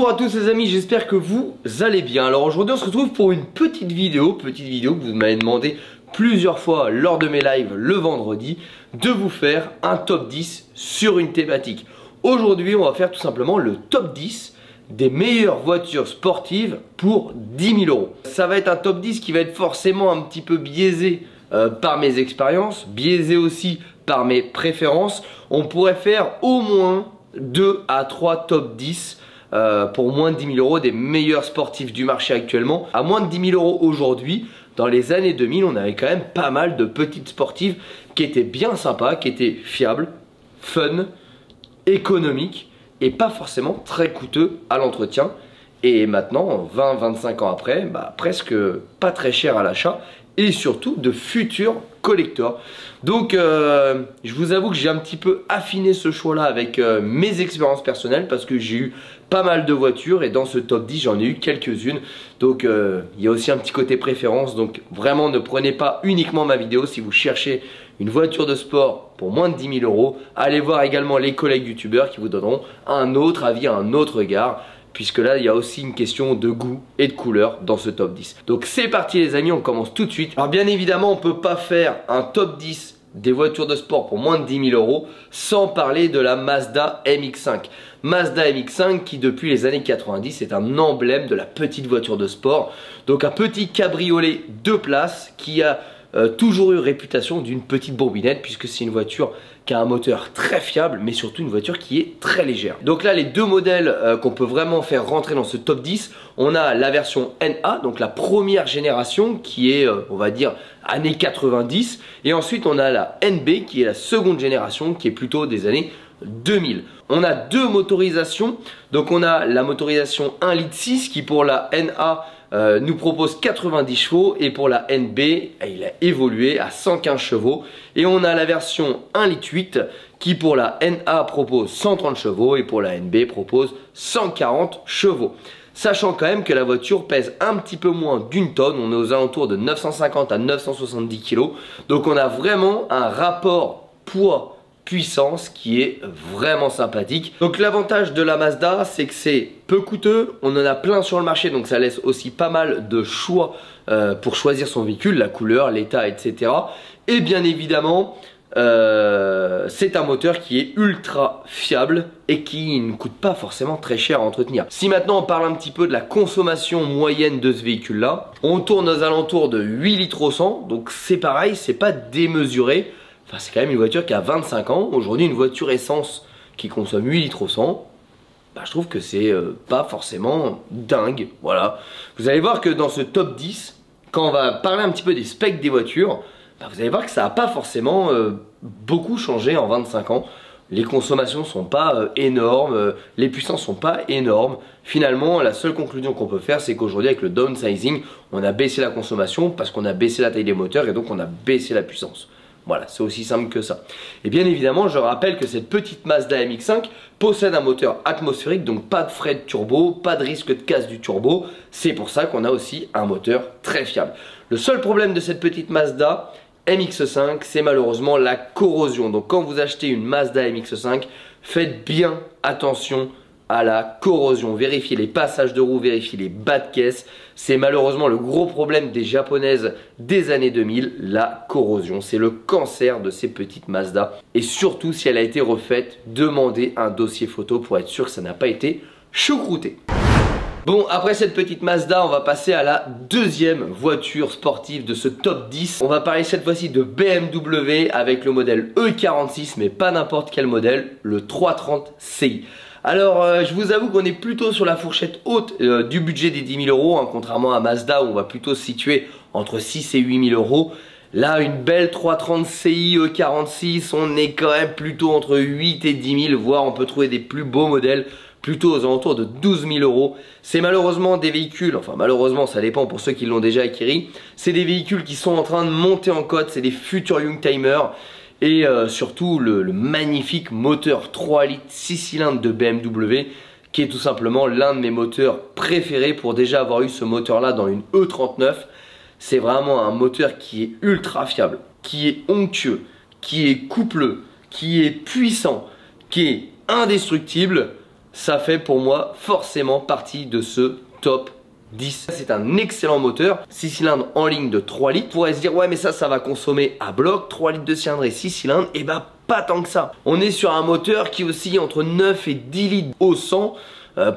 Bonjour à tous les amis, j'espère que vous allez bien. Alors aujourd'hui on se retrouve pour une petite vidéo que vous m'avez demandé plusieurs fois lors de mes lives le vendredi de vous faire un top 10 sur une thématique. Aujourd'hui on va faire tout simplement le top 10 des meilleures voitures sportives pour 10 000 euros. Ça va être un top 10 qui va être forcément un petit peu biaisé par mes expériences, biaisé aussi par mes préférences. On pourrait faire au moins 2 à 3 top 10 pour moins de 10 000 euros des meilleurs sportifs du marché actuellement. À moins de 10 000 euros aujourd'hui, dans les années 2000, on avait quand même pas mal de petites sportives qui étaient bien sympas, qui étaient fiables, fun, économiques et pas forcément très coûteux à l'entretien. Et maintenant, 20-25 ans après, presque pas très cher à l'achat et surtout de futurs collectors. Donc je vous avoue que j'ai un petit peu affiné ce choix là avec mes expériences personnelles parce que j'ai eu pas mal de voitures et dans ce top 10 j'en ai eu quelques-unes. Donc il y a aussi un petit côté préférence, donc vraiment ne prenez pas uniquement ma vidéo si vous cherchez une voiture de sport pour moins de 10 000 euros. Allez voir également les collègues youtubeurs qui vous donneront un autre avis, un autre regard, puisque là il y a aussi une question de goût et de couleur dans ce top 10. Donc c'est parti les amis, on commence tout de suite. Alors bien évidemment on ne peut pas faire un top 10 des voitures de sport pour moins de 10 000 euros sans parler de la Mazda MX-5. Mazda MX-5 qui depuis les années 90 est un emblème de la petite voiture de sport. Donc un petit cabriolet 2 places qui a toujours eu réputation d'une petite bourbinette, puisque c'est une voiture qui a un moteur très fiable mais surtout une voiture qui est très légère. Donc là les deux modèles qu'on peut vraiment faire rentrer dans ce top 10, on a la version NA, donc la première génération qui est on va dire années 90, et ensuite on a la NB qui est la seconde génération qui est plutôt des années 2000. On a deux motorisations, donc on a la motorisation 1,6 litre qui pour la NA nous propose 90 chevaux et pour la NB il a évolué à 115 chevaux, et on a la version 1,8 litre qui pour la NA propose 130 chevaux et pour la NB propose 140 chevaux. Sachant quand même que la voiture pèse un petit peu moins d'une tonne, on est aux alentours de 950 à 970 kg, donc on a vraiment un rapport poids puissance qui est vraiment sympathique. Donc l'avantage de la Mazda, c'est que c'est peu coûteux, on en a plein sur le marché, donc ça laisse aussi pas mal de choix pour choisir son véhicule, la couleur, l'état, etc. Et bien évidemment c'est un moteur qui est ultra fiable et qui ne coûte pas forcément très cher à entretenir. Si maintenant on parle un petit peu de la consommation moyenne de ce véhicule là, on tourne aux alentours de 8 litres au 100, donc c'est pareil, c'est pas démesuré. Enfin, c'est quand même une voiture qui a 25 ans. Aujourd'hui, une voiture essence qui consomme 8 litres au 100, je trouve que c'est pas forcément dingue. Voilà. Vous allez voir que dans ce top 10, quand on va parler un petit peu des specs des voitures, vous allez voir que ça n'a pas forcément beaucoup changé en 25 ans. Les consommations sont pas énormes, les puissances sont pas énormes. Finalement, la seule conclusion qu'on peut faire, c'est qu'aujourd'hui, avec le downsizing, on a baissé la consommation parce qu'on a baissé la taille des moteurs et donc on a baissé la puissance. Voilà, c'est aussi simple que ça. Et bien évidemment, je rappelle que cette petite Mazda MX-5 possède un moteur atmosphérique, donc pas de frais de turbo, pas de risque de casse du turbo. C'est pour ça qu'on a aussi un moteur très fiable. Le seul problème de cette petite Mazda MX-5, c'est malheureusement la corrosion. Donc quand vous achetez une Mazda MX-5, faites bien attention à la corrosion. Vérifiez les passages de roue, vérifiez les bas de caisse. C'est malheureusement le gros problème des japonaises des années 2000, la corrosion. C'est le cancer de ces petites Mazda. Et surtout si elle a été refaite, demandez un dossier photo pour être sûr que ça n'a pas été choucrouté. Bon, après cette petite Mazda, on va passer à la deuxième voiture sportive de ce top 10. On va parler cette fois-ci de BMW avec le modèle E46, mais pas n'importe quel modèle, le 330 Ci. Alors je vous avoue qu'on est plutôt sur la fourchette haute du budget des 10 000 euros, hein, contrairement à Mazda où on va plutôt se situer entre 6 et 8 000 euros. Là une belle 330 Ci E46, on est quand même plutôt entre 8 et 10 000, voire on peut trouver des plus beaux modèles plutôt aux alentours de 12 000 euros. C'est malheureusement des véhicules, enfin malheureusement ça dépend pour ceux qui l'ont déjà acquis, c'est des véhicules qui sont en train de monter en cote, c'est des futurs Youngtimers. Et surtout le magnifique moteur 3 litres 6 cylindres de BMW qui est tout simplement l'un de mes moteurs préférés pour déjà avoir eu ce moteur là dans une E39. C'est vraiment un moteur qui est ultra fiable, qui est onctueux, qui est coupleux, qui est puissant, qui est indestructible. ça fait pour moi forcément partie de ce top 10. C'est un excellent moteur, 6 cylindres en ligne de 3 litres. On pourrait se dire ouais mais ça va consommer à bloc, 3 litres de cylindre et 6 cylindres, et bah pas tant que ça. On est sur un moteur qui oscille entre 9 et 10 litres au 100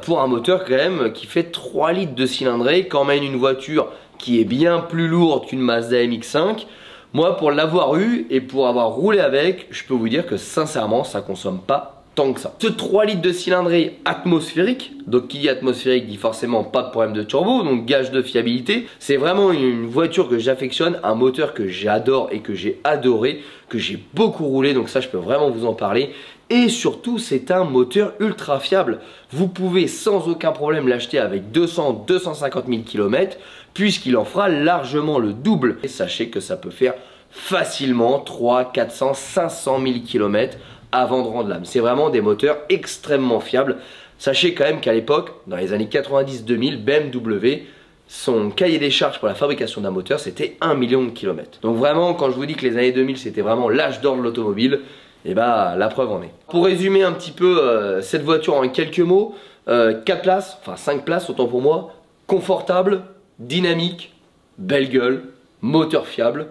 pour un moteur quand même qui fait 3 litres de cylindrée, quand même une voiture qui est bien plus lourde qu'une Mazda MX-5. Moi pour l'avoir eu et pour avoir roulé avec, je peux vous dire que sincèrement ça consomme pas tant que ça. Ce 3 litres de cylindrée atmosphérique, donc qui dit atmosphérique dit forcément pas de problème de turbo, donc gage de fiabilité. C'est vraiment une voiture que j'affectionne, un moteur que j'adore et que j'ai adoré, que j'ai beaucoup roulé, donc ça je peux vraiment vous en parler. Et surtout c'est un moteur ultra fiable. Vous pouvez sans aucun problème l'acheter avec 200-250 000 km puisqu'il en fera largement le double. Et sachez que ça peut faire facilement 300, 400, 500 000 km avant de rendre l'âme. C'est vraiment des moteurs extrêmement fiables. Sachez quand même qu'à l'époque, dans les années 90-2000, BMW, son cahier des charges pour la fabrication d'un moteur, c'était 1 million de kilomètres. Donc vraiment, quand je vous dis que les années 2000, c'était vraiment l'âge d'or de l'automobile, et bah la preuve en est. Pour résumer un petit peu cette voiture en quelques mots, 4 places, enfin 5 places autant pour moi, confortable, dynamique, belle gueule, moteur fiable,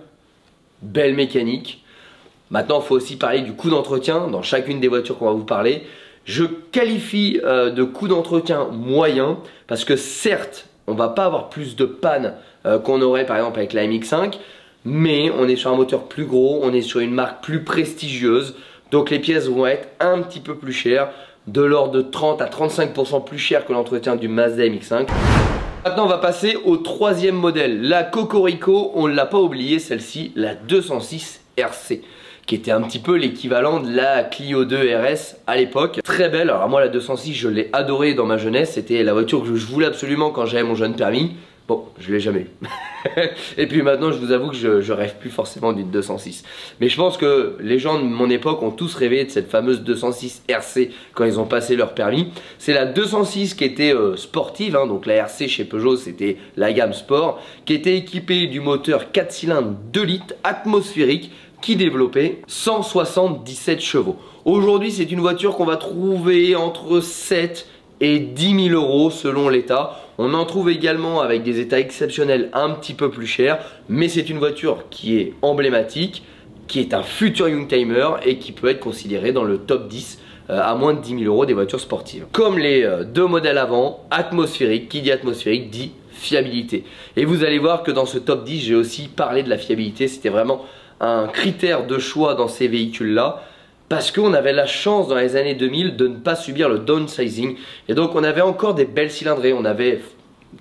belle mécanique. Maintenant, il faut aussi parler du coût d'entretien dans chacune des voitures qu'on va vous parler. Je qualifie de coût d'entretien moyen parce que certes, on ne va pas avoir plus de panne qu'on aurait par exemple avec la MX-5, mais on est sur un moteur plus gros, on est sur une marque plus prestigieuse, donc les pièces vont être un petit peu plus chères, de l'ordre de 30 à 35% plus cher que l'entretien du Mazda MX-5. Maintenant on va passer au troisième modèle, la Cocorico, on ne l'a pas oublié celle-ci, la 206 RC, qui était un petit peu l'équivalent de la Clio 2 RS à l'époque. Très belle, alors moi la 206 je l'ai adorée dans ma jeunesse, c'était la voiture que je voulais absolument quand j'avais mon jeune permis. Bon, je l'ai jamais eu. Et puis maintenant je vous avoue que je rêve plus forcément d'une 206. Mais je pense que les gens de mon époque ont tous rêvé de cette fameuse 206 RC quand ils ont passé leur permis. C'est la 206 qui était sportive, hein, donc la RC chez Peugeot c'était la gamme sport, qui était équipée du moteur 4 cylindres 2 litres atmosphérique, qui développait 177 chevaux. Aujourd'hui, c'est une voiture qu'on va trouver entre 7 et 10 000 euros selon l'état. On en trouve également avec des états exceptionnels un petit peu plus chers, mais c'est une voiture qui est emblématique, qui est un futur Youngtimer et qui peut être considérée dans le top 10 à moins de 10 000 euros des voitures sportives. Comme les deux modèles avant, atmosphérique, qui dit atmosphérique dit fiabilité. Et vous allez voir que dans ce top 10, j'ai aussi parlé de la fiabilité, c'était vraiment un critère de choix dans ces véhicules-là parce qu'on avait la chance dans les années 2000 de ne pas subir le downsizing et donc on avait encore des belles cylindrées, on avait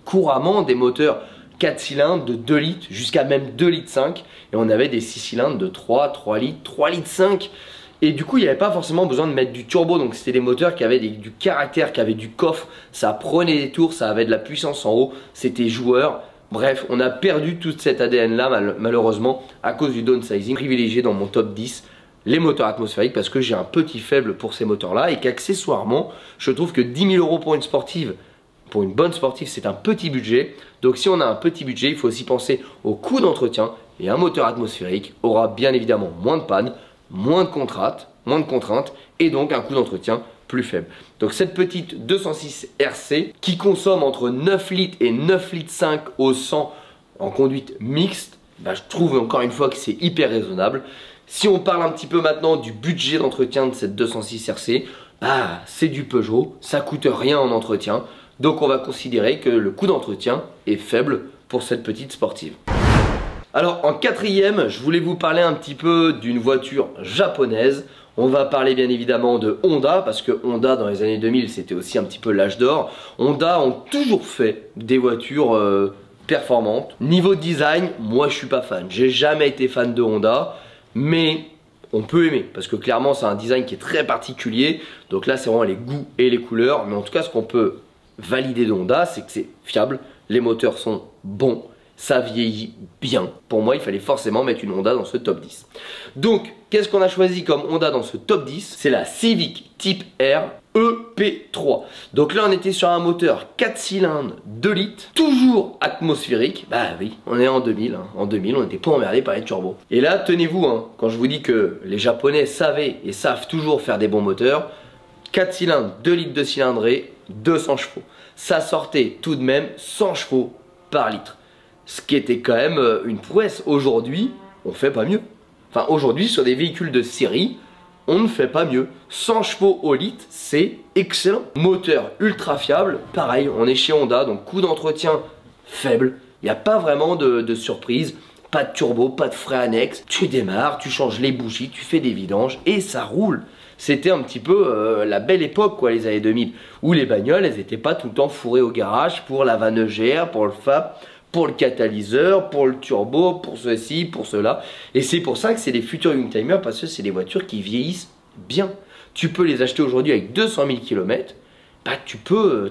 couramment des moteurs 4 cylindres de 2 litres jusqu'à même 2 litres 5 et on avait des 6 cylindres de 3 litres, 3 litres 5 et du coup il n'y avait pas forcément besoin de mettre du turbo, donc c'était des moteurs qui avaient du caractère, qui avaient du coffre, ça prenait des tours, ça avait de la puissance en haut, c'était joueur. Bref, on a perdu toute cette ADN là malheureusement à cause du downsizing. Privilégié dans mon top 10 les moteurs atmosphériques parce que j'ai un petit faible pour ces moteurs là et qu'accessoirement je trouve que 10 000 euros pour une sportive, pour une bonne sportive, c'est un petit budget. Donc si on a un petit budget, il faut aussi penser au coût d'entretien et un moteur atmosphérique aura bien évidemment moins de panne, moins de contraintes et donc un coût d'entretien plus faible. Donc cette petite 206 RC qui consomme entre 9 litres et 9 litres 5 au 100 en conduite mixte, bah, je trouve encore une fois que c'est hyper raisonnable. Si on parle un petit peu maintenant du budget d'entretien de cette 206 RC, bah, c'est du Peugeot, ça coûte rien en entretien. Donc on va considérer que le coût d'entretien est faible pour cette petite sportive. Alors en quatrième, je voulais vous parler un petit peu d'une voiture japonaise. On va parler bien évidemment de Honda, parce que Honda dans les années 2000 c'était aussi un petit peu l'âge d'or. Honda ont toujours fait des voitures performantes. Niveau design, moi je suis pas fan. J'ai jamais été fan de Honda, mais on peut aimer, parce que clairement c'est un design qui est très particulier. Donc là c'est vraiment les goûts et les couleurs. Mais en tout cas ce qu'on peut valider de Honda, c'est que c'est fiable, les moteurs sont bons, ça vieillit bien. Pour moi, il fallait forcément mettre une Honda dans ce top 10. Donc, qu'est-ce qu'on a choisi comme Honda dans ce top 10? C'est la Civic Type R EP3. Donc là, on était sur un moteur 4 cylindres, 2 litres, toujours atmosphérique. Bah oui, on est en 2000. Hein. En 2000, on n'était pas emmerdé par les turbos. Et là, tenez-vous, hein, quand je vous dis que les Japonais savaient et savent toujours faire des bons moteurs, 4 cylindres, 2 litres de cylindrée, 200 chevaux. Ça sortait tout de même 100 chevaux par litre. Ce qui était quand même une prouesse. Aujourd'hui, on fait pas mieux. Enfin, aujourd'hui, sur des véhicules de série, on ne fait pas mieux. 100 chevaux au litre, c'est excellent. Moteur ultra fiable, pareil, on est chez Honda, donc coût d'entretien faible. Il n'y a pas vraiment de surprise. Pas de turbo, pas de frais annexes. Tu démarres, tu changes les bougies, tu fais des vidanges et ça roule. C'était un petit peu la belle époque, quoi, les années 2000, où les bagnoles, elles n'étaient pas tout le temps fourrées au garage pour la vanne EGR, pour le FAP, pour le catalyseur, pour le turbo, pour ceci, pour cela. Et c'est pour ça que c'est des futurs Youngtimers, parce que c'est des voitures qui vieillissent bien. Tu peux les acheter aujourd'hui avec 200 000 km, bah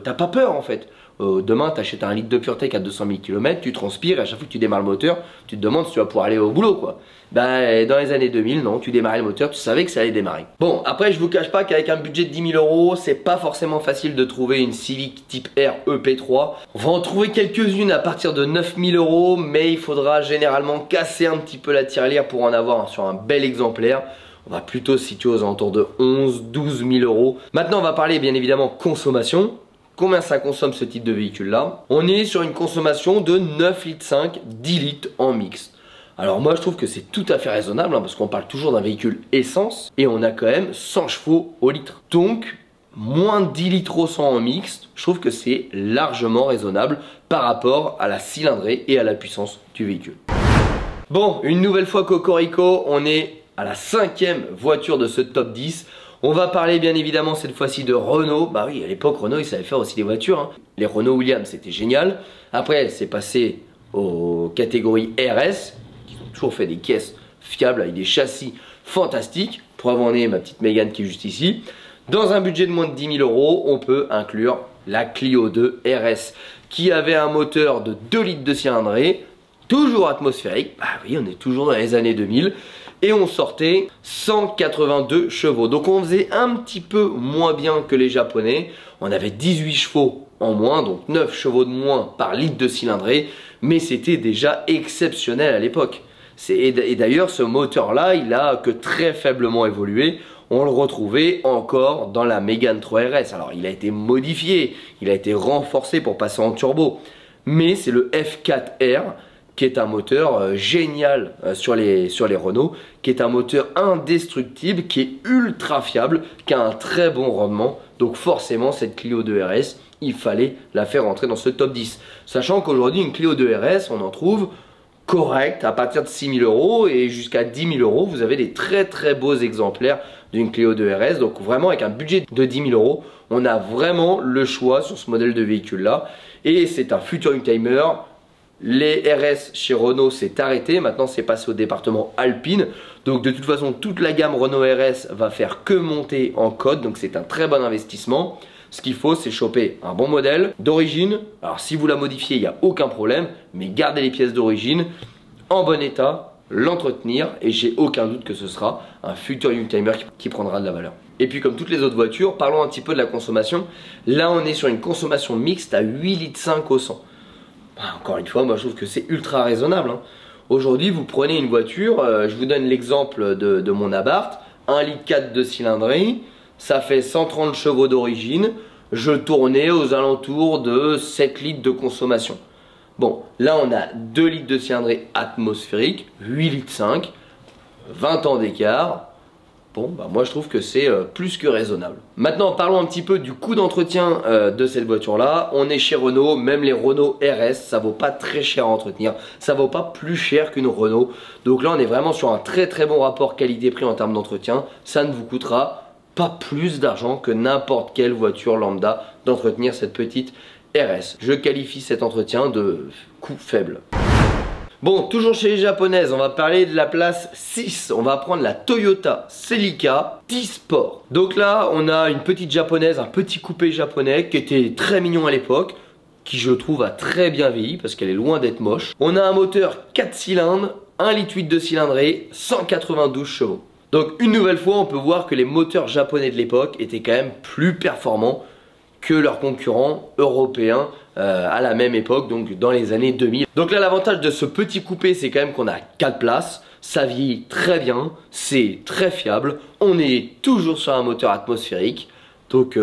t'as pas peur en fait. Demain, tu achètes un litre de PureTech à 200 000 km, tu transpires et à chaque fois que tu démarres le moteur, tu te demandes si tu vas pouvoir aller au boulot, quoi. Bah, dans les années 2000, non, tu démarrais le moteur, tu savais que ça allait démarrer. Bon, après, je vous cache pas qu'avec un budget de 10 000 €, c'est pas forcément facile de trouver une Civic type R EP3. On va en trouver quelques-unes à partir de 9 000 €, mais il faudra généralement casser un petit peu la tirelire pour en avoir sur un bel exemplaire. On va plutôt se situer aux alentours de 11-12 000 €. Maintenant, on va parler bien évidemment consommation. Combien ça consomme ce type de véhicule là? On est sur une consommation de 9,5 litres, 10 litres en mix. Alors moi je trouve que c'est tout à fait raisonnable parce qu'on parle toujours d'un véhicule essence et on a quand même 100 chevaux au litre. Donc moins de 10 litres au 100 en mixte, je trouve que c'est largement raisonnable par rapport à la cylindrée et à la puissance du véhicule. Bon, une nouvelle fois Cocorico, on est à la 5e voiture de ce top 10. On va parler bien évidemment cette fois-ci de Renault. Bah oui, à l'époque Renault il savait faire aussi des voitures, hein. Les Renault Williams c'était génial. Après c'est passé aux catégories RS, qui ont toujours fait des caisses fiables avec des châssis fantastiques. Pour avoir ma petite Mégane qui est juste ici. Dans un budget de moins de 10 000 €, on peut inclure la Clio 2 RS qui avait un moteur de 2 litres de cylindrée, toujours atmosphérique. Bah oui, on est toujours dans les années 2000. Et on sortait 182 chevaux. Donc on faisait un petit peu moins bien que les Japonais. On avait 18 chevaux en moins, donc 9 chevaux de moins par litre de cylindrée. Mais c'était déjà exceptionnel à l'époque. Et d'ailleurs ce moteur-là, il a que très faiblement évolué. On le retrouvait encore dans la Mégane 3 RS. Alors il a été modifié, il a été renforcé pour passer en turbo. Mais c'est le F4R qui est un moteur génial sur les Renault, qui est un moteur indestructible, qui est ultra fiable, qui a un très bon rendement. Donc forcément cette Clio 2 RS, il fallait la faire rentrer dans ce top 10. Sachant qu'aujourd'hui une Clio 2 RS, on en trouve correct à partir de 6 000 € et jusqu'à 10 000 €. Vous avez des très très beaux exemplaires d'une Clio 2 RS. Donc vraiment avec un budget de 10 000 €, on a vraiment le choix sur ce modèle de véhicule là. Et c'est un futur Youngtimer. Les RS chez Renault s'est arrêté, maintenant c'est passé au département Alpine. Donc de toute façon toute la gamme Renault RS va faire que monter en code, donc c'est un très bon investissement. Ce qu'il faut c'est choper un bon modèle d'origine. Alors si vous la modifiez il n'y a aucun problème, mais gardez les pièces d'origine en bon état, l'entretenir et j'ai aucun doute que ce sera un futur Youngtimer qui prendra de la valeur. Et puis comme toutes les autres voitures, parlons un petit peu de la consommation. Là on est sur une consommation mixte à 8,5 litres au 100. Encore une fois, moi je trouve que c'est ultra raisonnable, hein. Aujourd'hui, vous prenez une voiture, je vous donne l'exemple de mon Abarth, 1,4 litre de cylindrée, ça fait 130 chevaux d'origine, je tournais aux alentours de 7 litres de consommation. Bon, là on a 2 litres de cylindrée atmosphérique, 8,5 litres, 20 ans d'écart. Bon, bah moi je trouve que c'est plus que raisonnable. Maintenant, parlons un petit peu du coût d'entretien de cette voiture-là. On est chez Renault, même les Renault RS, ça vaut pas très cher à entretenir. Ça vaut pas plus cher qu'une Renault. Donc là, on est vraiment sur un très très bon rapport qualité-prix en termes d'entretien. Ça ne vous coûtera pas plus d'argent que n'importe quelle voiture lambda d'entretenir cette petite RS. Je qualifie cet entretien de coût faible. Bon, toujours chez les japonaises, on va parler de la place 6. On va prendre la Toyota Celica T-Sport. Donc là, on a une petite japonaise, un petit coupé japonais qui était très mignon à l'époque, qui je trouve a très bien vieilli parce qu'elle est loin d'être moche. On a un moteur 4 cylindres, 1,8 litre de cylindrée, 192 chevaux. Donc une nouvelle fois, on peut voir que les moteurs japonais de l'époque étaient quand même plus performants que leurs concurrents européens à la même époque, donc dans les années 2000. Donc là, l'avantage de ce petit coupé, c'est quand même qu'on a 4 places, ça vieillit très bien, c'est très fiable, on est toujours sur un moteur atmosphérique, Donc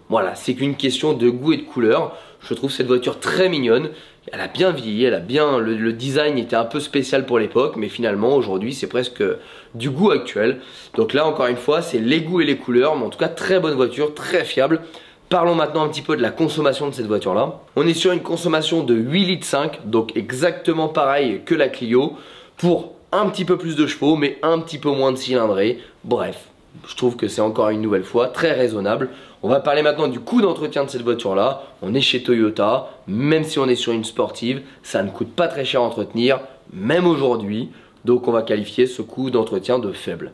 voilà, c'est qu'une question de goût et de couleur. Je trouve cette voiture très mignonne. Elle a bien vieilli, elle a bien, le design était un peu spécial pour l'époque, mais finalement aujourd'hui c'est presque du goût actuel. Donc là encore une fois, c'est les goûts et les couleurs, mais en tout cas très bonne voiture, très fiable. Parlons maintenant un petit peu de la consommation de cette voiture là. On est sur une consommation de 8,5 litres, donc exactement pareil que la Clio, pour un petit peu plus de chevaux, mais un petit peu moins de cylindrée. Bref, je trouve que c'est encore une nouvelle fois très raisonnable. On va parler maintenant du coût d'entretien de cette voiture là. On est chez Toyota, même si on est sur une sportive, ça ne coûte pas très cher à entretenir, même aujourd'hui. Donc on va qualifier ce coût d'entretien de faible.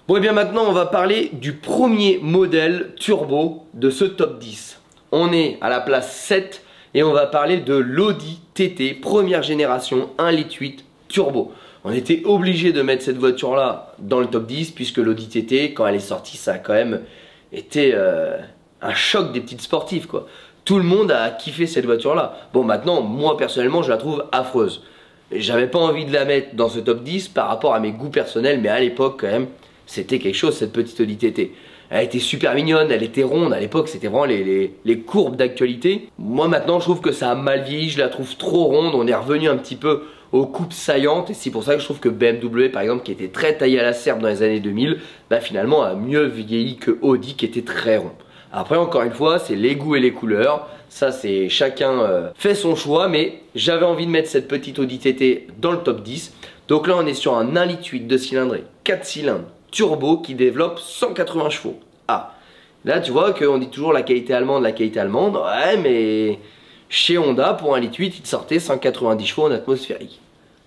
Bon et bien maintenant on va parler du premier modèle turbo de ce top 10. On est à la place 7 et on va parler de l'Audi TT première génération 1,8 litre turbo. On était obligé de mettre cette voiture là dans le top 10 puisque l'Audi TT quand elle est sortie ça a quand même été un choc des petites sportives quoi. Tout le monde a kiffé cette voiture là. Bon maintenant moi personnellement je la trouve affreuse. J'avais pas envie de la mettre dans ce top 10 par rapport à mes goûts personnels, mais à l'époque quand même c'était quelque chose cette petite Audi TT. Elle était super mignonne, elle était ronde, à l'époque c'était vraiment les courbes d'actualité. Moi maintenant je trouve que ça a mal vieilli, je la trouve trop ronde, on est revenu un petit peu aux coupes saillantes et c'est pour ça que je trouve que BMW par exemple qui était très taillé à la serpe dans les années 2000, bah finalement a mieux vieilli que Audi qui était très rond. Après encore une fois c'est les goûts et les couleurs, ça c'est chacun fait son choix, mais j'avais envie de mettre cette petite Audi TT dans le top 10. Donc là on est sur un 1,8 litre de cylindrée, 4 cylindres, turbo qui développe 180 chevaux. Ah, là tu vois qu'on dit toujours la qualité allemande, ouais mais chez Honda pour 1,8 litre il te sortait 190 chevaux en atmosphérique.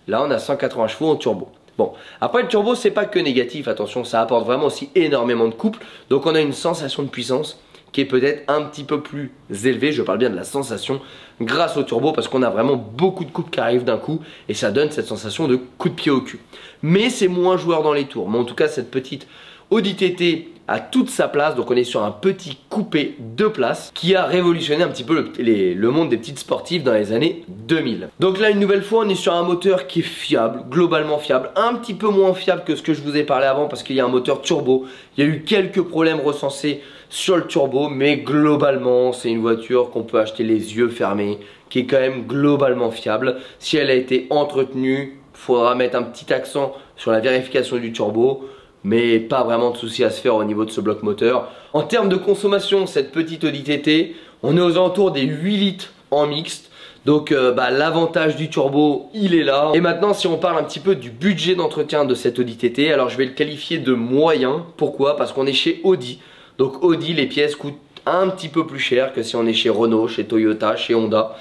Là on a 180 chevaux en turbo. Bon, après le turbo c'est pas que négatif, attention ça apporte vraiment aussi énormément de couple, donc on a une sensation de puissance qui est peut-être un petit peu plus élevée, je parle bien de la sensation grâce au turbo parce qu'on a vraiment beaucoup de couple qui arrivent d'un coup et ça donne cette sensation de coup de pied au cul. Mais c'est moins joueur dans les tours, mais en tout cas cette petite Audi TT a toute sa place, donc on est sur un petit coupé 2 places qui a révolutionné un petit peu le monde des petites sportives dans les années 2000. Donc là une nouvelle fois on est sur un moteur qui est fiable, globalement fiable, un petit peu moins fiable que ce que je vous ai parlé avant parce qu'il y a un moteur turbo, il y a eu quelques problèmes recensés sur le turbo, mais globalement c'est une voiture qu'on peut acheter les yeux fermés, qui est quand même globalement fiable. Si elle a été entretenue, il faudra mettre un petit accent sur la vérification du turbo, mais pas vraiment de soucis à se faire au niveau de ce bloc moteur. En termes de consommation, cette petite Audi TT, on est aux alentours des 8 litres en mixte. Donc l'avantage du turbo, il est là. Et maintenant, si on parle un petit peu du budget d'entretien de cette Audi TT, alors je vais le qualifier de moyen. Pourquoi? Parce qu'on est chez Audi. Donc Audi, les pièces coûtent un petit peu plus cher que si on est chez Renault, chez Toyota, chez Honda.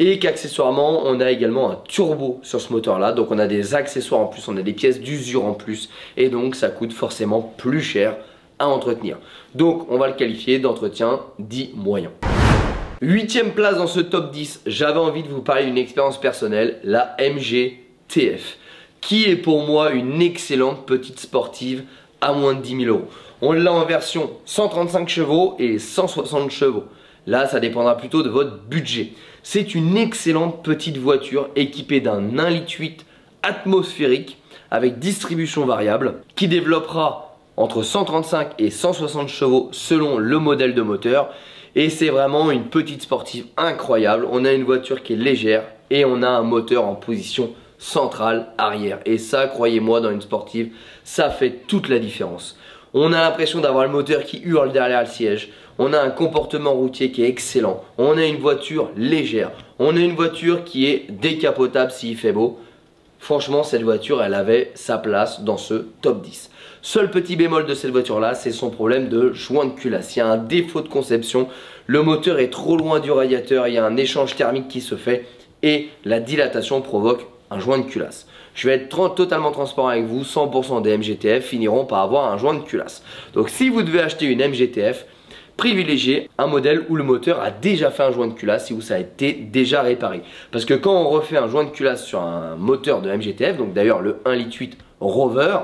Et qu'accessoirement, on a également un turbo sur ce moteur là. Donc on a des accessoires en plus, on a des pièces d'usure en plus. Et donc ça coûte forcément plus cher à entretenir. Donc on va le qualifier d'entretien dit moyen. 8e place dans ce top 10, j'avais envie de vous parler d'une expérience personnelle, la MG TF. Qui est pour moi une excellente petite sportive à moins de 10 000 euros. On l'a en version 135 chevaux et 160 chevaux. Là, ça dépendra plutôt de votre budget. C'est une excellente petite voiture équipée d'un 1,8 litre atmosphérique avec distribution variable qui développera entre 135 et 160 chevaux selon le modèle de moteur. Et c'est vraiment une petite sportive incroyable. On a une voiture qui est légère et on a un moteur en position centrale arrière. Et ça, croyez-moi, dans une sportive, ça fait toute la différence. On a l'impression d'avoir le moteur qui hurle derrière le siège. On a un comportement routier qui est excellent. On a une voiture légère. On a une voiture qui est décapotable s'il fait beau. Franchement, cette voiture, elle avait sa place dans ce top 10. Seul petit bémol de cette voiture-là, c'est son problème de joint de culasse. Il y a un défaut de conception. Le moteur est trop loin du radiateur. Il y a un échange thermique qui se fait et la dilatation provoque un joint de culasse. Je vais être totalement transparent avec vous, 100% des MGTF finiront par avoir un joint de culasse. Donc si vous devez acheter une MGTF, privilégiez un modèle où le moteur a déjà fait un joint de culasse et où ça a été déjà réparé. Parce que quand on refait un joint de culasse sur un moteur de MGTF, donc d'ailleurs le 1,8 litre Rover,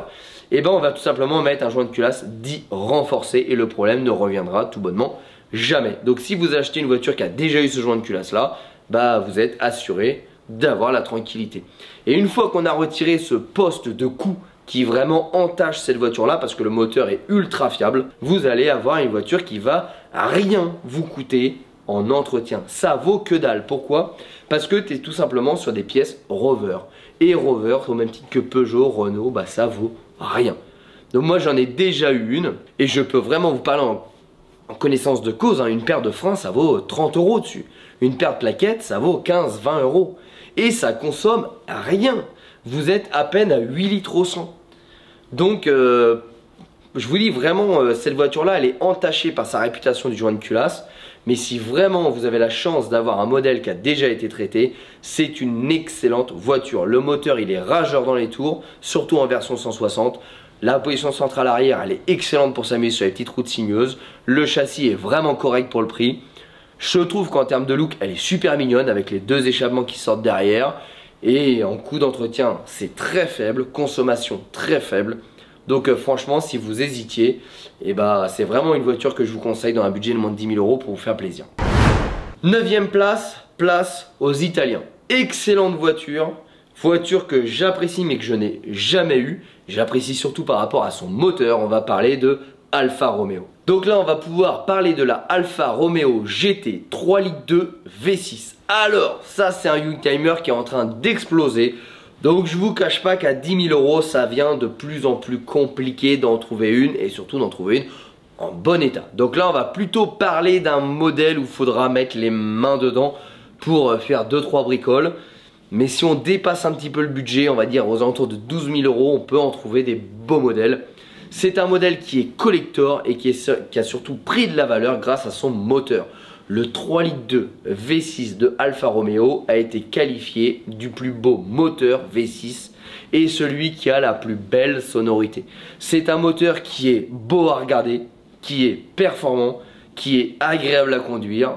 et ben on va tout simplement mettre un joint de culasse dit renforcé et le problème ne reviendra tout bonnement jamais. Donc si vous achetez une voiture qui a déjà eu ce joint de culasse là, bah vous êtes assuré d'avoir la tranquillité. Et une fois qu'on a retiré ce poste de coût qui vraiment entache cette voiture là parce que le moteur est ultra fiable, vous allez avoir une voiture qui va rien vous coûter en entretien. Ça vaut que dalle. Pourquoi? Parce que tu es tout simplement sur des pièces Rover. Et Rover, au même titre que Peugeot, Renault, bah ça vaut rien. Donc moi j'en ai déjà eu une et je peux vraiment vous parler en connaissance de cause. Hein. Une paire de freins ça vaut 30 € dessus. Une paire de plaquettes ça vaut 15-20 €. Et ça consomme rien. Vous êtes à peine à 8 litres au 100. Donc je vous dis vraiment cette voiture là elle est entachée par sa réputation du joint de culasse. Mais si vraiment vous avez la chance d'avoir un modèle qui a déjà été traité, c'est une excellente voiture. Le moteur il est rageur dans les tours, surtout en version 160. La position centrale arrière elle est excellente pour s'amuser sur les petites routes sinueuses. Le châssis est vraiment correct pour le prix. Je trouve qu'en termes de look elle est super mignonne avec les deux échappements qui sortent derrière. Et en coût d'entretien c'est très faible, consommation très faible. Donc franchement si vous hésitiez, c'est vraiment une voiture que je vous conseille dans un budget de moins de 10 000 € pour vous faire plaisir. 9e place aux Italiens. Excellente voiture, voiture que j'apprécie mais que je n'ai jamais eue. J'apprécie surtout par rapport à son moteur, on va parler de Alfa Romeo. Donc là on va pouvoir parler de la Alfa Romeo GT 3 litres 2 V6. Alors ça c'est un Youngtimer qui est en train d'exploser. Donc je vous cache pas qu'à 10 000 € ça vient de plus en plus compliqué d'en trouver une et surtout d'en trouver une en bon état. Donc là on va plutôt parler d'un modèle où il faudra mettre les mains dedans pour faire 2-3 bricoles. Mais si on dépasse un petit peu le budget, on va dire aux alentours de 12 000 €, on peut en trouver des beaux modèles. C'est un modèle qui est collector et qui a surtout pris de la valeur grâce à son moteur. Le 3 litres 2 V6 de Alfa Romeo a été qualifié du plus beau moteur V6 et celui qui a la plus belle sonorité. C'est un moteur qui est beau à regarder, qui est performant, qui est agréable à conduire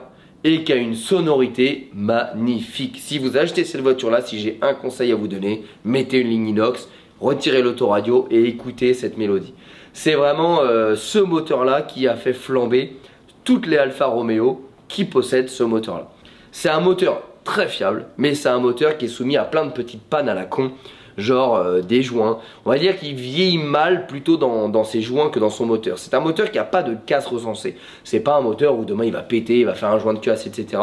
et qui a une sonorité magnifique. Si vous achetez cette voiture là, si j'ai un conseil à vous donner, mettez une ligne inox, retirez l'autoradio et écoutez cette mélodie. C'est vraiment ce moteur là qui a fait flamber toutes les Alfa Romeo qui possèdent ce moteur là. C'est un moteur très fiable, mais c'est un moteur qui est soumis à plein de petites pannes à la con, genre des joints. On va dire qu'il vieillit mal plutôt dans ses joints que dans son moteur. C'est un moteur qui n'a pas de casse recensée. C'est pas un moteur où demain il va péter, il va faire un joint de casse, etc.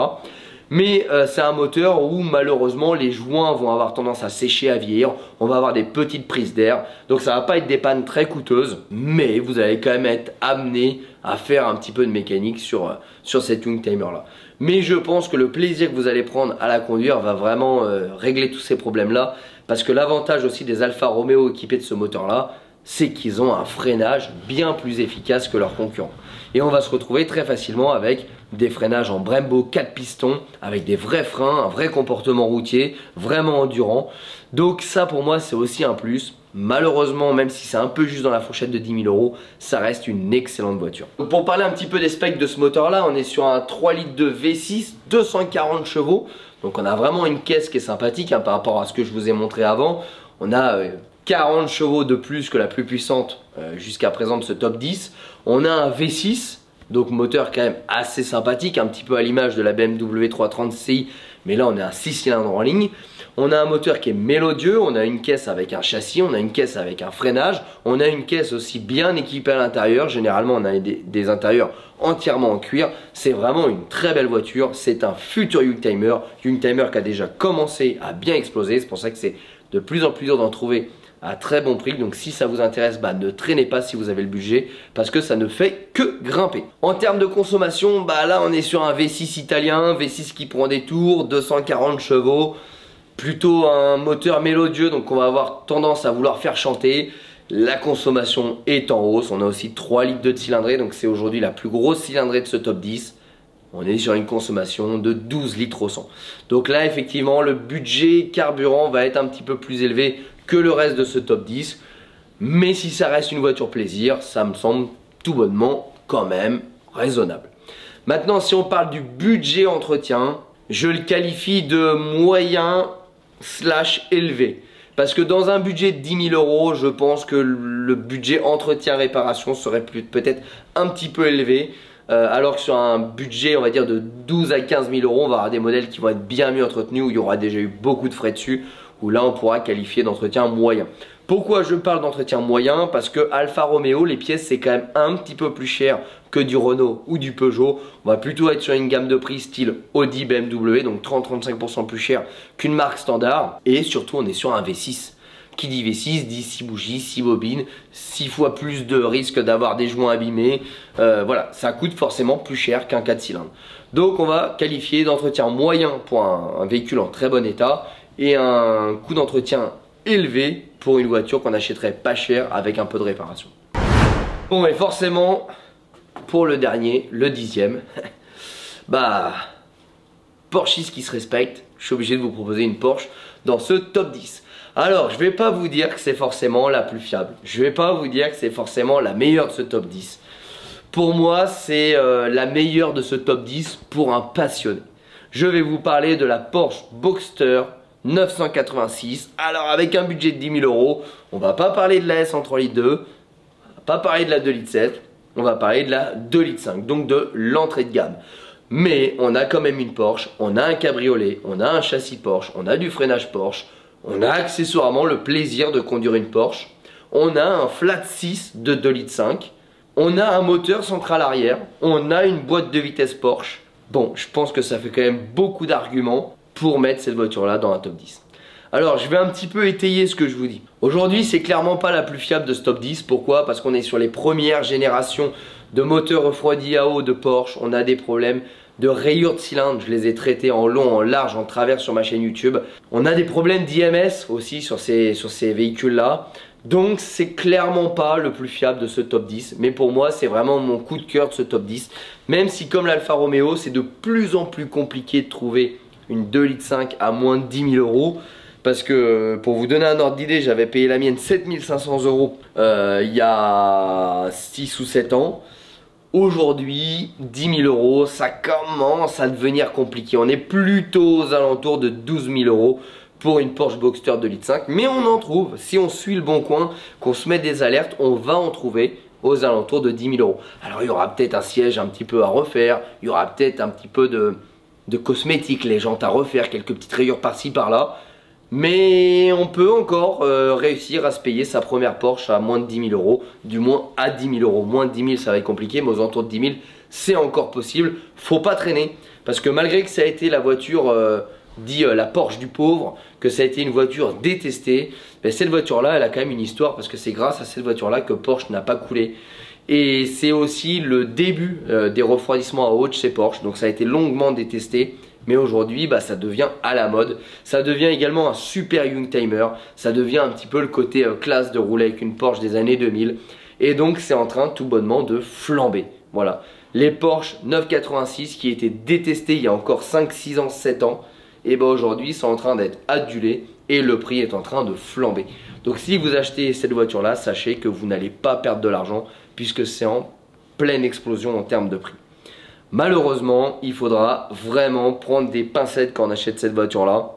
Mais c'est un moteur où malheureusement les joints vont avoir tendance à sécher, à vieillir. On va avoir des petites prises d'air. Donc ça va pas être des pannes très coûteuses. Mais vous allez quand même être amené à faire un petit peu de mécanique sur cette Youngtimer là. Mais je pense que le plaisir que vous allez prendre à la conduire va vraiment régler tous ces problèmes là. Parce que l'avantage aussi des Alfa Romeo équipés de ce moteur là, c'est qu'ils ont un freinage bien plus efficace que leurs concurrents. Et on va se retrouver très facilement avec des freinages en Brembo 4 pistons, avec des vrais freins, un vrai comportement routier, vraiment endurant. Donc ça pour moi c'est aussi un plus. Malheureusement, même si c'est un peu juste dans la fourchette de 10 000 €, ça reste une excellente voiture. Donc pour parler un petit peu des specs de ce moteur là, on est sur un 3 litres de V6, 240 chevaux. Donc on a vraiment une caisse qui est sympathique hein, par rapport à ce que je vous ai montré avant. On a 40 chevaux de plus que la plus puissante jusqu'à présent de ce top 10. On a un V6, donc moteur quand même assez sympathique, un petit peu à l'image de la BMW 330 Ci, mais là on est à 6 cylindres en ligne. On a un moteur qui est mélodieux, on a une caisse avec un châssis, on a une caisse avec un freinage, on a une caisse aussi bien équipée à l'intérieur. Généralement on a des intérieurs entièrement en cuir. C'est vraiment une très belle voiture, c'est un futur Youngtimer qui a déjà commencé à bien exploser. C'est pour ça que c'est de plus en plus dur d'en trouver à très bon prix. Donc si ça vous intéresse, ne traînez pas si vous avez le budget, parce que ça ne fait que grimper. En termes de consommation, là on est sur un V6 italien, V6 qui prend des tours, 240 chevaux, plutôt un moteur mélodieux, donc on va avoir tendance à vouloir faire chanter. La consommation est en hausse, on a aussi 3 litres de cylindrée, donc c'est aujourd'hui la plus grosse cylindrée de ce top 10. On est sur une consommation de 12 litres au 100. Donc là effectivement le budget carburant va être un petit peu plus élevé que le reste de ce top 10. Mais si ça reste une voiture plaisir, ça me semble tout bonnement quand même raisonnable. Maintenant si on parle du budget entretien, je le qualifie de moyen / élevé. Parce que dans un budget de 10 000 €, je pense que le budget entretien réparation serait peut-être un petit peu élevé. Alors que sur un budget on va dire de 12 à 15 000 €, on va avoir des modèles qui vont être bien mieux entretenus, où il y aura déjà eu beaucoup de frais dessus, où là on pourra qualifier d'entretien moyen. Pourquoi je parle d'entretien moyen? Parce que Alfa Romeo, les pièces c'est quand même un petit peu plus cher que du Renault ou du Peugeot. On va plutôt être sur une gamme de prix style Audi, BMW, donc 30-35% plus cher qu'une marque standard. Et surtout on est sur un V6. Qui dit V6 dit 6 bougies, 6 bobines, 6 fois plus de risque d'avoir des joints abîmés. Voilà, ça coûte forcément plus cher qu'un 4 cylindres. Donc on va qualifier d'entretien moyen pour un véhicule en très bon état et un coût d'entretien élevé pour une voiture qu'on achèterait pas cher avec un peu de réparation. Bon, et forcément, pour le dernier, le 10e, bah, Porschiste qui se respecte, je suis obligé de vous proposer une Porsche dans ce top 10. Alors, je vais pas vous dire que c'est forcément la plus fiable, je vais pas vous dire que c'est forcément la meilleure de ce top 10. Pour moi, c'est la meilleure de ce top 10 pour un passionné. Je vais vous parler de la Porsche Boxster 986. Alors avec un budget de 10 000 €, on va pas parler de la S en 3,2 litres, on va pas parler de la 2,7 litres, on va parler de la 2,5 litres, donc de l'entrée de gamme. Mais on a quand même une Porsche, on a un cabriolet, on a un châssis Porsche, on a du freinage Porsche, on a accessoirement le plaisir de conduire une Porsche, on a un flat 6 de 2,5 litres, on a un moteur central arrière, on a une boîte de vitesse Porsche. Bon, je pense que ça fait quand même beaucoup d'arguments pour mettre cette voiture-là dans un top 10. Alors, je vais un petit peu étayer ce que je vous dis. Aujourd'hui, c'est clairement pas la plus fiable de ce top 10. Pourquoi? Parce qu'on est sur les premières générations de moteurs refroidis à eau de Porsche. On a des problèmes de rayures de cylindres. Je les ai traités en long, en large, en travers sur ma chaîne YouTube. On a des problèmes d'IMS aussi sur ces véhicules-là. Donc, c'est clairement pas le plus fiable de ce top 10. Mais pour moi, c'est vraiment mon coup de cœur de ce top 10. Même si, comme l'Alfa Romeo, c'est de plus en plus compliqué de trouver une 2,5 litres à moins de 10 000 €. Parce que pour vous donner un ordre d'idée, j'avais payé la mienne 7 500 € il y a 6 ou 7 ans. Aujourd'hui, 10 000 €, ça commence à devenir compliqué. On est plutôt aux alentours de 12 000 € pour une Porsche Boxster 2,5 litres. Mais on en trouve, si on suit le bon coin, qu'on se met des alertes, on va en trouver aux alentours de 10 000 €. Alors il y aura peut-être un siège un petit peu à refaire, il y aura peut-être un petit peu de cosmétiques, les jantes à refaire, quelques petites rayures par-ci par-là. Mais on peut encore réussir à se payer sa première Porsche à moins de 10 000 €, du moins à 10 000 €. Moins de 10 000 ça va être compliqué, mais aux alentours de 10 000 c'est encore possible. Faut pas traîner, parce que malgré que ça a été la voiture la Porsche du pauvre, que ça a été une voiture détestée, ben cette voiture là elle a quand même une histoire, parce que c'est grâce à cette voiture là que Porsche n'a pas coulé. Et c'est aussi le début des refroidissements à eau de chez Porsche, donc ça a été longuement détesté. Mais aujourd'hui, bah, ça devient à la mode. Ça devient également un super youngtimer. Ça devient un petit peu le côté classe de rouler avec une Porsche des années 2000. Et donc, c'est en train tout bonnement de flamber. Voilà. Les Porsche 986 qui étaient détestés il y a encore 5, 6 ans, 7 ans. Et bah, aujourd'hui, sont en train d'être adulés. Et le prix est en train de flamber. Donc, si vous achetez cette voiture-là, sachez que vous n'allez pas perdre de l'argent, puisque c'est en pleine explosion en termes de prix. Malheureusement, il faudra vraiment prendre des pincettes quand on achète cette voiture-là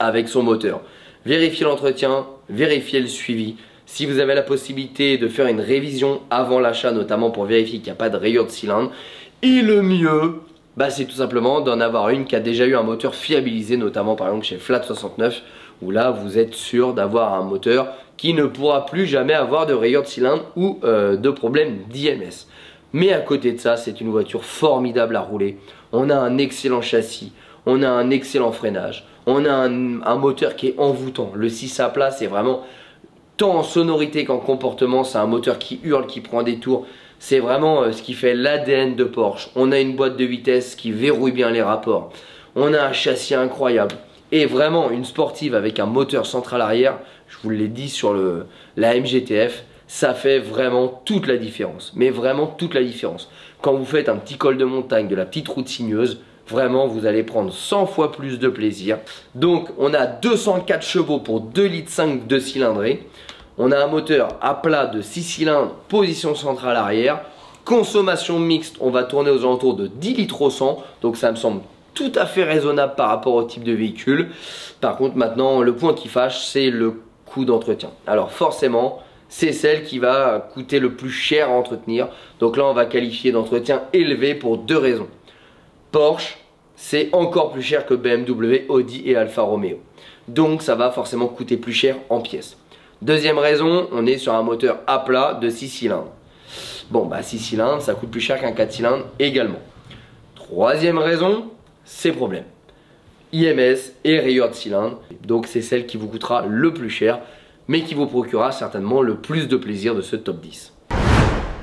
avec son moteur. Vérifiez l'entretien, vérifiez le suivi. Si vous avez la possibilité de faire une révision avant l'achat, notamment pour vérifier qu'il n'y a pas de rayures de cylindre. Et le mieux, bah, c'est tout simplement d'en avoir une qui a déjà eu un moteur fiabilisé, notamment par exemple chez Flat 69, où là vous êtes sûr d'avoir un moteur qui ne pourra plus jamais avoir de rayures de cylindre ou de problème d'IMS. Mais à côté de ça, c'est une voiture formidable à rouler. On a un excellent châssis, on a un excellent freinage, on a un moteur qui est envoûtant. Le 6 à plat, c'est vraiment, tant en sonorité qu'en comportement, c'est un moteur qui hurle, qui prend des tours. C'est vraiment ce qui fait l'ADN de Porsche. On a une boîte de vitesse qui verrouille bien les rapports. On a un châssis incroyable. Et vraiment, une sportive avec un moteur central arrière, je vous l'ai dit sur la MGTF, ça fait vraiment toute la différence. Mais vraiment toute la différence. Quand vous faites un petit col de montagne, de la petite route sinueuse, vraiment vous allez prendre 100 fois plus de plaisir. Donc on a 204 chevaux pour 2,5 litres de cylindrée. On a un moteur à plat de 6 cylindres, position centrale arrière. Consommation mixte, on va tourner aux alentours de 10 litres au 100. Donc ça me semble tout à fait raisonnable par rapport au type de véhicule. Par contre maintenant le point qui fâche, c'est le coût d'entretien. Alors forcément, c'est celle qui va coûter le plus cher à entretenir. Donc là, on va qualifier d'entretien élevé pour deux raisons. Porsche, c'est encore plus cher que BMW, Audi et Alfa Romeo. Donc ça va forcément coûter plus cher en pièces. Deuxième raison, on est sur un moteur à plat de 6 cylindres. Bon, bah 6 cylindres, ça coûte plus cher qu'un 4 cylindres également. Troisième raison, ces problèmes. IMS et rayures de cylindre. Donc c'est celle qui vous coûtera le plus cher, mais qui vous procurera certainement le plus de plaisir de ce top 10.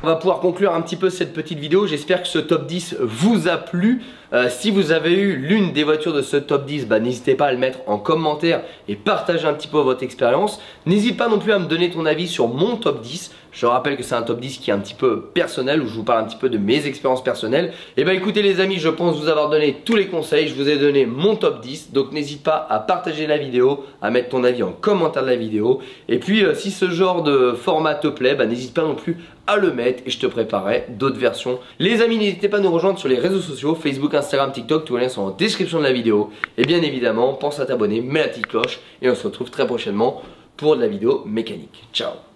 On va pouvoir conclure un petit peu cette petite vidéo. J'espère que ce top 10 vous a plu. Si vous avez eu l'une des voitures de ce top 10, bah, n'hésitez pas à le mettre en commentaire et partager un petit peu votre expérience. N'hésite pas non plus à me donner ton avis sur mon top 10. Je rappelle que c'est un top 10 qui est un petit peu personnel, où je vous parle un petit peu de mes expériences personnelles. Et bah écoutez les amis, je pense vous avoir donné tous les conseils. Je vous ai donné mon top 10. Donc n'hésite pas à partager la vidéo, à mettre ton avis en commentaire de la vidéo. Et puis si ce genre de format te plaît, bah, n'hésite pas non plus à le mettre et je te préparerai d'autres versions. Les amis, n'hésitez pas à nous rejoindre sur les réseaux sociaux, Facebook, Instagram, TikTok, tous les liens sont en description de la vidéo. Et bien évidemment, pense à t'abonner, mets la petite cloche et on se retrouve très prochainement pour de la vidéo mécanique. Ciao!